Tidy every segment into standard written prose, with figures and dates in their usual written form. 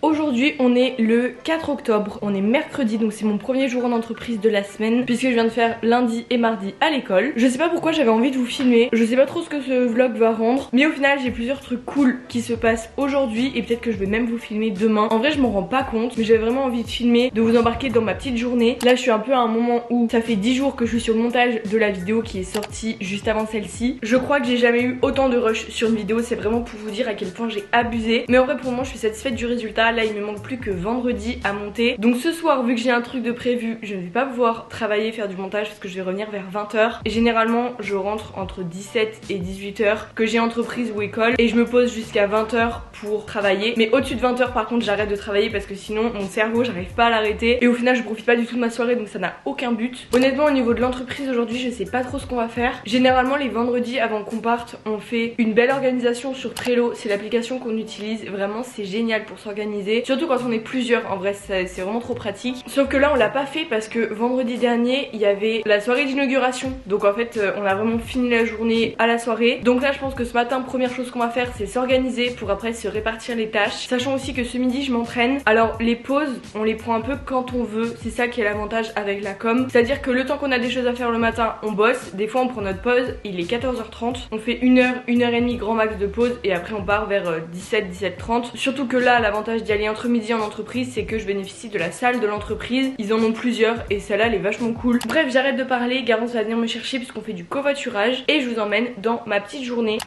Aujourd'hui on est le 4 octobre, on est mercredi, donc c'est mon premier jour en entreprise de la semaine puisque je viens de faire lundi et mardi à l'école. Je sais pas pourquoi j'avais envie de vous filmer, je sais pas trop ce que ce vlog va rendre, mais au final j'ai plusieurs trucs cool qui se passent aujourd'hui et peut-être que je vais même vous filmer demain. En vrai je m'en rends pas compte, mais j'avais vraiment envie de filmer, de vous embarquer dans ma petite journée. Là je suis un peu à un moment où ça fait 10 jours que je suis sur le montage de la vidéo qui est sortie juste avant celle-ci. Je crois que j'ai jamais eu autant de rush sur une vidéo, c'est vraiment pour vous dire à quel point j'ai abusé. Mais en vrai pour le moment je suis satisfaite du résultat. Là il me manque plus que vendredi à monter. Donc ce soir vu que j'ai un truc de prévu, je ne vais pas pouvoir travailler, faire du montage parce que je vais revenir vers 20 h. Et généralement je rentre entre 17 et 18 h que j'ai entreprise ou école et je me pose jusqu'à 20 h pour travailler. Mais au-dessus de 20 h par contre j'arrête de travailler parce que sinon mon cerveau j'arrive pas à l'arrêter et au final je profite pas du tout de ma soirée, donc ça n'a aucun but. Honnêtement au niveau de l'entreprise aujourd'hui je sais pas trop ce qu'on va faire. Généralement les vendredis avant qu'on parte on fait une belle organisation sur Trello, c'est l'application qu'on utilise, vraiment c'est génial pour s'organiser. Surtout quand on est plusieurs, en vrai c'est vraiment trop pratique. Sauf que là on l'a pas fait parce que vendredi dernier il y avait la soirée d'inauguration. Donc en fait on a vraiment fini la journée à la soirée. Donc là je pense que ce matin première chose qu'on va faire c'est s'organiser pour après se répartir les tâches. Sachant aussi que ce midi je m'entraîne. Alors les pauses on les prend un peu quand on veut. C'est ça qui est l'avantage avec la com. C'est à dire que le temps qu'on a des choses à faire le matin on bosse. Des fois on prend notre pause, il est 14 h 30. On fait 1 h, 1 h et demie grand max de pause et après on part vers 17, 17 h 30. Surtout que là l'avantage d'y aller entre midi en entreprise c'est que je bénéficie de la salle de l'entreprise. Ils en ont plusieurs et celle-là elle est vachement cool. Bref j'arrête de parler, Garance va venir me chercher puisqu'on fait du covoiturage et je vous emmène dans ma petite journée.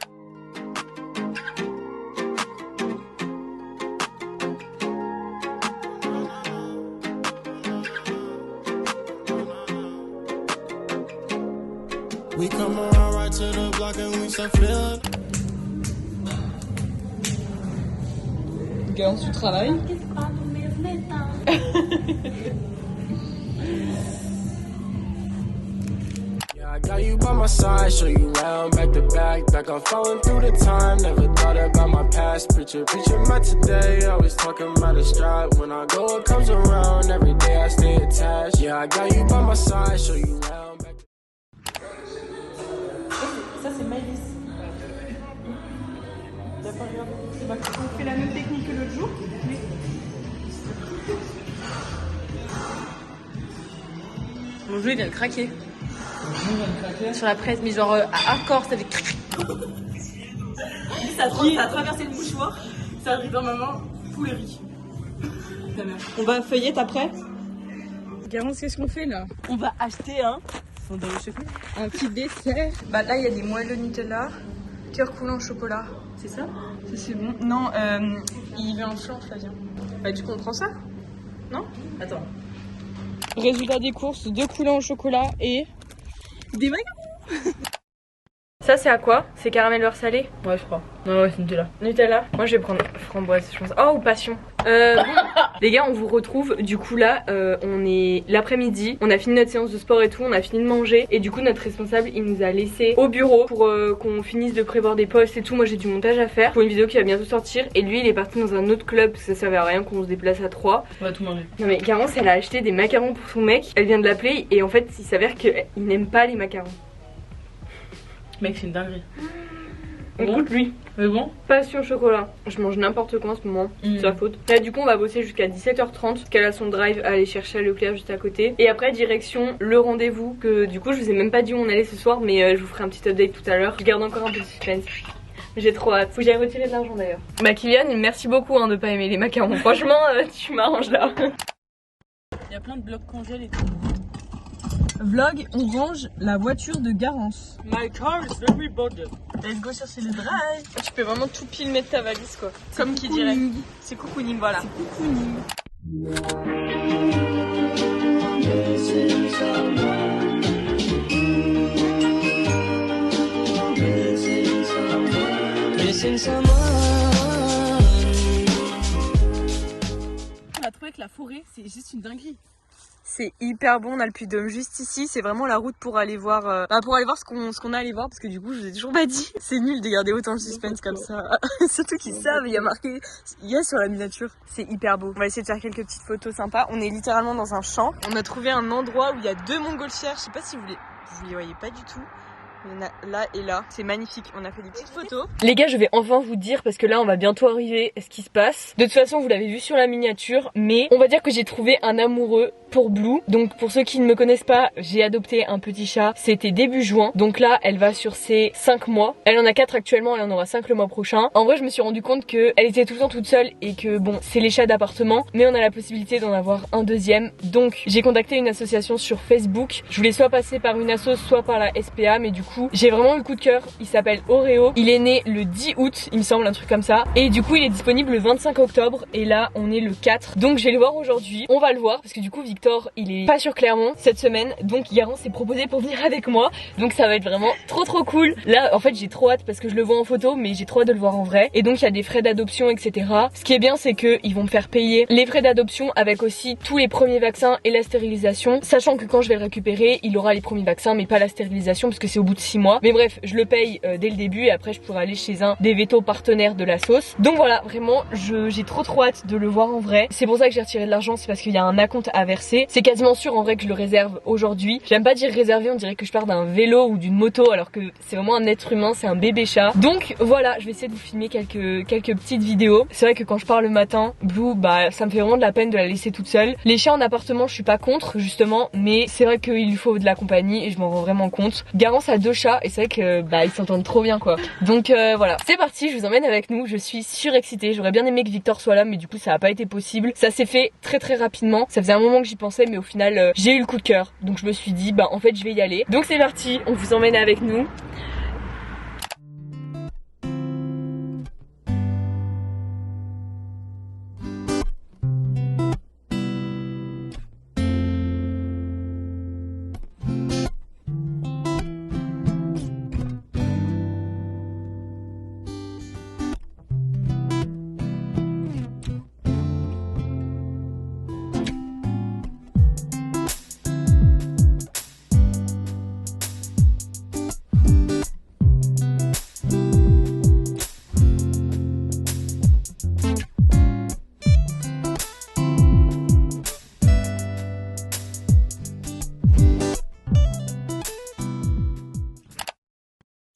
We come around right to the block and we say flip. Garance, tu travailles? Yeah, I got you by my side, show you round, back to back, I'm falling through the time, never thought about my past, preaching my today, always talking about a stride, when I go it comes around, every day I stay attached, yeah, I got you by my side, show you round, back. Ça c'est Maëlys. T'as pas regardé? On fait la même technique que l'autre jour? Oui. Mon jeu il vient de craquer. Sur la presse, mais genre hardcore, ça fait cric. Ça a traversé le mouchoir, ça arrive dans ma main, poulerie. On va feuiller, t'as prêt? Garance, qu'est-ce qu'on fait là? On va acheter un petit dessert. Bah là il y a des moelleux Nutella, cœur coulant au chocolat. C'est ça? Ça c'est bon. Non, il veut un flan Flavien. Bah du coup on prend ça? Non? Attends. Résultat des courses, 2 coulants au chocolat et des macarons. Ça c'est à quoi? C'est caramel beurre salé? Ouais je crois. Non ouais c'est Nutella. Nutella? Moi je vais prendre framboise je pense. Oh ou passion. Bon. Les gars on vous retrouve du coup là on est l'après-midi, on a fini notre séance de sport et tout, on a fini de manger et du coup notre responsable il nous a laissé au bureau pour qu'on finisse de prévoir des posts et tout. Moi j'ai du montage à faire pour une vidéo qui va bientôt sortir et lui il est parti dans un autre club parce que ça servait à rien qu'on se déplace à 3. On va tout manger. Non mais Garance elle a acheté des macarons pour son mec, elle vient de l'appeler et en fait il s'avère qu'il n'aime pas les macarons. Mec c'est une dinguerie. On goûte lui. Mais bon. Passion chocolat. Je mange n'importe quoi en ce moment, c'est sa faute. Là du coup on va bosser jusqu'à 17 h 30 qu'elle a son drive à aller chercher à Leclerc juste à côté. Et après direction le rendez-vous que du coup je vous ai même pas dit où on allait ce soir mais je vous ferai un petit update tout à l'heure. Je garde encore un peu de suspense. J'ai trop hâte. Faut que j'aille retirer de l'argent d'ailleurs. Bah Kylian merci beaucoup de pas aimer les macarons. Franchement tu m'arranges là. Il y a plein de blocs congèles et tout. Vlog, on range la voiture de Garance. My car is very bad. Let's go chercher le drive. Tu peux vraiment tout pile mettre ta valise quoi. Comme qui dirait. C'est cocooning, voilà. C'est cocooning. On a trouvé que la forêt c'est juste une dinguerie. C'est hyper bon, on a le Puy-de-Dôme juste ici, c'est vraiment la route pour aller voir ce qu'on a à aller voir parce que du coup je vous ai toujours pas dit. C'est nul de garder autant de suspense comme ça. Surtout qu'ils savent, il y a marqué sur la miniature. C'est hyper beau. On va essayer de faire quelques petites photos sympas. On est littéralement dans un champ. On a trouvé un endroit où il y a 2 montgolfières, je sais pas si vous les voyez pas du tout. Il y en a là et là. C'est magnifique. On a fait des petites photos. Les gars, je vais enfin vous dire parce que là on va bientôt arriver à ce qui se passe. De toute façon vous l'avez vu sur la miniature, mais on va dire que j'ai trouvé un amoureux pour Blue. Donc pour ceux qui ne me connaissent pas, j'ai adopté un petit chat, c'était début juin. Donc là elle va sur ses 5 mois. Elle en a 4 actuellement, elle en aura 5 le mois prochain. En vrai je me suis rendu compte qu'elle était tout le temps toute seule et que bon c'est les chats d'appartement, mais on a la possibilité d'en avoir un deuxième. Donc j'ai contacté une association sur Facebook. Je voulais soit passer par une asso, soit par la SPA, mais du coup j'ai vraiment eu le coup de cœur. Il s'appelle Oreo, il est né le 10 août il me semble, un truc comme ça, et du coup il est disponible le 25 octobre et là on est le 4. Donc je vais le voir aujourd'hui, on va le voir parce que du coup Victor il est pas sur Clermont cette semaine, donc Garance s'est proposé pour venir avec moi, donc ça va être vraiment trop cool. Là en fait j'ai trop hâte parce que je le vois en photo, mais j'ai trop hâte de le voir en vrai. Et donc il y a des frais d'adoption etc. Ce qui est bien c'est que ils vont me faire payer les frais d'adoption avec aussi tous les premiers vaccins et la stérilisation, sachant que quand je vais le récupérer il aura les premiers vaccins mais pas la stérilisation parce que c'est au bout de 6 mois. Mais bref je le paye dès le début et après je pourrai aller chez un des vétos partenaires de la sauce. Donc voilà, vraiment j'ai trop hâte de le voir en vrai. C'est pour ça que j'ai retiré de l'argent, c'est parce qu'il y a un acompte à verser. C'est quasiment sûr en vrai que je le réserve aujourd'hui. J'aime pas dire réserver, on dirait que je pars d'un vélo ou d'une moto alors que c'est vraiment un être humain, c'est un bébé chat. Donc voilà, je vais essayer de vous filmer quelques petites vidéos. C'est vrai que quand je pars le matin, Blue, bah ça me fait vraiment de la peine de la laisser toute seule. Les chats en appartement je suis pas contre justement, mais c'est vrai qu'il lui faut de la compagnie et je m'en rends vraiment compte. Garance a 2 chats et c'est vrai que bah ils s'entendent trop bien quoi. Donc voilà, c'est parti, je vous emmène avec nous. Je suis surexcitée, j'aurais bien aimé que Victor soit là mais du coup ça a pas été possible. Ça s'est fait très rapidement, ça faisait un moment que j'y pensais mais au final j'ai eu le coup de cœur. Donc je me suis dit bah en fait je vais y aller. Donc c'est parti, on vous emmène avec nous.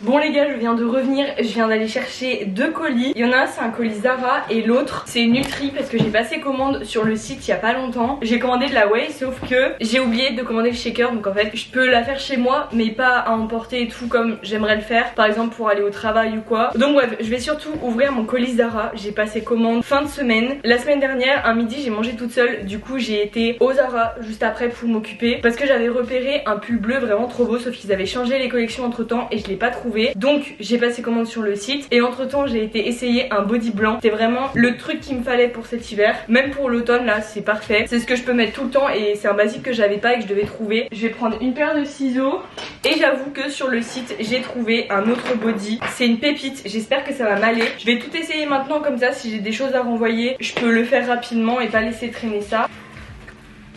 Bon les gars, je viens de revenir, je viens d'aller chercher 2 colis. Il y en a un c'est un colis Zara et l'autre c'est Nutri parce que j'ai passé commande sur le site il y a pas longtemps. J'ai commandé de la whey sauf que j'ai oublié de commander le shaker, donc en fait je peux la faire chez moi mais pas à emporter et tout comme j'aimerais le faire, par exemple pour aller au travail ou quoi. Donc bref, je vais surtout ouvrir mon colis Zara. J'ai passé commande fin de semaine. La semaine dernière, un midi j'ai mangé toute seule, du coup j'ai été au Zara juste après pour m'occuper parce que j'avais repéré un pull bleu vraiment trop beau, sauf qu'ils avaient changé les collections entre temps et je l'ai pas trouvé. Donc j'ai passé commande sur le site et entre temps j'ai été essayer un body blanc. C'était vraiment le truc qu'il me fallait pour cet hiver. Même pour l'automne là c'est parfait. C'est ce que je peux mettre tout le temps et c'est un basique que j'avais pas et que je devais trouver. Je vais prendre une paire de ciseaux et j'avoue que sur le site j'ai trouvé un autre body. C'est une pépite, j'espère que ça va m'aller. Je vais tout essayer maintenant comme ça, si j'ai des choses à renvoyer je peux le faire rapidement et pas laisser traîner ça.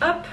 Hop.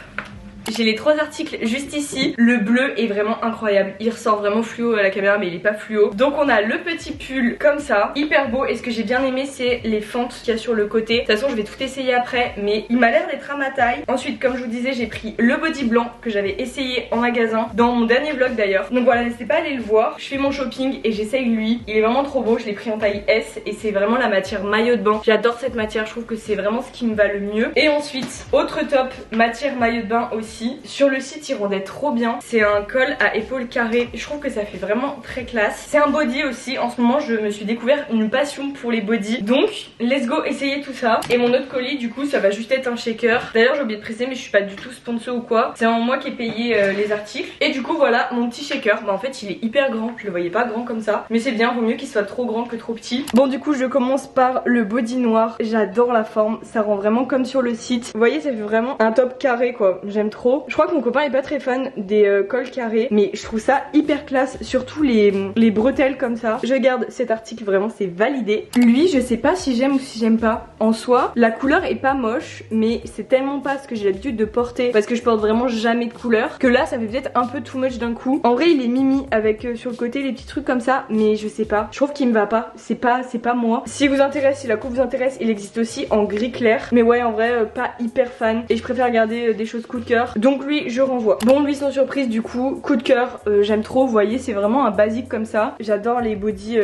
J'ai les 3 articles juste ici. Le bleu est vraiment incroyable. Il ressort vraiment fluo à la caméra mais il est pas fluo. Donc on a le petit pull comme ça, hyper beau. Et ce que j'ai bien aimé c'est les fentes qu'il y a sur le côté. De toute façon je vais tout essayer après, mais il m'a l'air d'être à ma taille. Ensuite comme je vous disais j'ai pris le body blanc que j'avais essayé en magasin, dans mon dernier vlog d'ailleurs. Donc voilà, n'hésitez pas à aller le voir. Je fais mon shopping et j'essaye lui. Il est vraiment trop beau, je l'ai pris en taille S et c'est vraiment la matière maillot de bain. J'adore cette matière, je trouve que c'est vraiment ce qui me va le mieux. Et ensuite, autre top, matière maillot de bain aussi. Sur le site il rendait trop bien. C'est un col à épaules carrées. Je trouve que ça fait vraiment très classe. C'est un body aussi. En ce moment je me suis découvert une passion pour les bodys. Donc let's go essayer tout ça. Et mon autre colis du coup ça va juste être un shaker. D'ailleurs j'ai oublié de préciser mais je suis pas du tout sponsor ou quoi. C'est moi qui ai payé les articles. Et du coup voilà mon petit shaker. Bah en fait il est hyper grand. Je le voyais pas grand comme ça. Mais c'est bien, vaut mieux qu'il soit trop grand que trop petit. Bon du coup je commence par le body noir. J'adore la forme. Ça rend vraiment comme sur le site. Vous voyez ça fait vraiment un top carré quoi. J'aime trop. Je crois que mon copain est pas très fan des cols carrés, mais je trouve ça hyper classe, surtout les bretelles comme ça. Je garde cet article, vraiment c'est validé. Lui je sais pas si j'aime ou si j'aime pas. En soi la couleur est pas moche, mais c'est tellement pas ce que j'ai l'habitude de porter parce que je porte vraiment jamais de couleur que là ça fait peut-être un peu too much d'un coup. En vrai il est mimi avec sur le côté les petits trucs comme ça, mais je sais pas, je trouve qu'il me va pas. C'est pas moi. Si vous intéresse, si la coupe vous intéresse, il existe aussi en gris clair, mais ouais en vrai pas hyper fan et je préfère garder des choses coup de cœur. Donc lui je renvoie. Bon lui sans surprise du coup, coup de cœur, j'aime trop, vous voyez c'est vraiment un basique comme ça. J'adore les body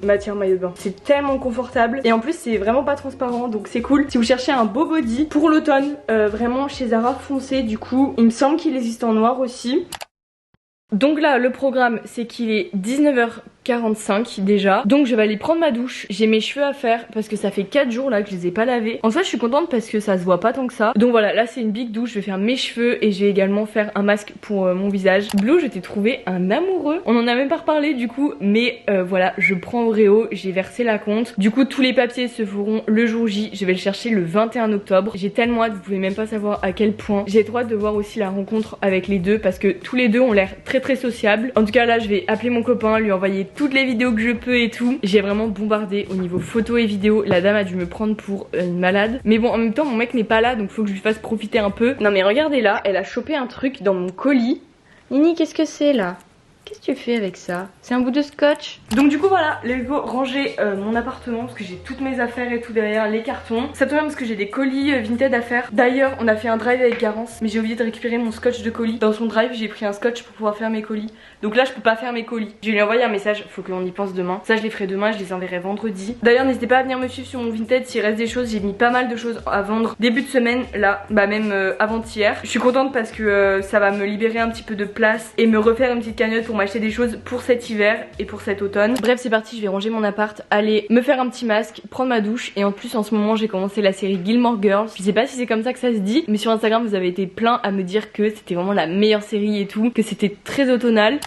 matière maillot de bain. C'est tellement confortable et en plus c'est vraiment pas transparent donc c'est cool. Si vous cherchez un beau body pour l'automne, vraiment chez Zara foncez du coup. Il me semble qu'il existe en noir aussi. Donc là le programme c'est qu'il est 19h45 déjà. Donc je vais aller prendre ma douche. J'ai mes cheveux à faire parce que ça fait 4 jours là que je les ai pas lavés. En soi je suis contente parce que ça se voit pas tant que ça. Donc voilà, là c'est une big douche. Je vais faire mes cheveux et je vais également faire un masque pour mon visage. Blue, je t'ai trouvé un amoureux. On en a même pas reparlé du coup. Mais voilà, je prends Oreo. J'ai versé la compte. Du coup tous les papiers se feront le jour J. Je vais le chercher le 21 octobre. J'ai tellement hâte, vous pouvez même pas savoir à quel point. J'ai trop hâte de voir aussi la rencontre avec les deux parce que tous les deux ont l'air très sociables. En tout cas là je vais appeler mon copain, lui envoyer toutes les vidéos que je peux et tout. J'ai vraiment bombardé au niveau photo et vidéo. La dame a dû me prendre pour une malade. Mais bon en même temps mon mec n'est pas là donc faut que je lui fasse profiter un peu. Non mais regardez là, elle a chopé un truc dans mon colis. Nini, qu'est-ce que c'est là? Qu'est-ce que tu fais avec ça? C'est un bout de scotch. Donc du coup voilà, let's go ranger mon appartement parce que j'ai toutes mes affaires et tout derrière, les cartons. Ça tombe bien parce que j'ai des colis Vinted à faire. D'ailleurs on a fait un drive avec Garance mais j'ai oublié de récupérer mon scotch de colis. Dans son drive j'ai pris un scotch pour pouvoir faire mes colis. Donc là je peux pas faire mes colis. Je vais lui envoyer un message, faut qu'on y pense demain. Ça je les ferai demain, je les enverrai vendredi. D'ailleurs n'hésitez pas à venir me suivre sur mon Vinted s'il reste des choses. J'ai mis pas mal de choses à vendre début de semaine là, bah même avant-hier. Je suis contente parce que ça va me libérer un petit peu de place et me refaire une petite cagnotte pour m'acheter des choses pour cet hiver et pour cet automne. Bref c'est parti, je vais ranger mon appart, aller me faire un petit masque, prendre ma douche et en plus en ce moment j'ai commencé la série Gilmore Girls. Je sais pas si c'est comme ça que ça se dit mais sur Instagram vous avez été plein à me dire que c'était vraiment la meilleure série et tout, que c'était très automnal.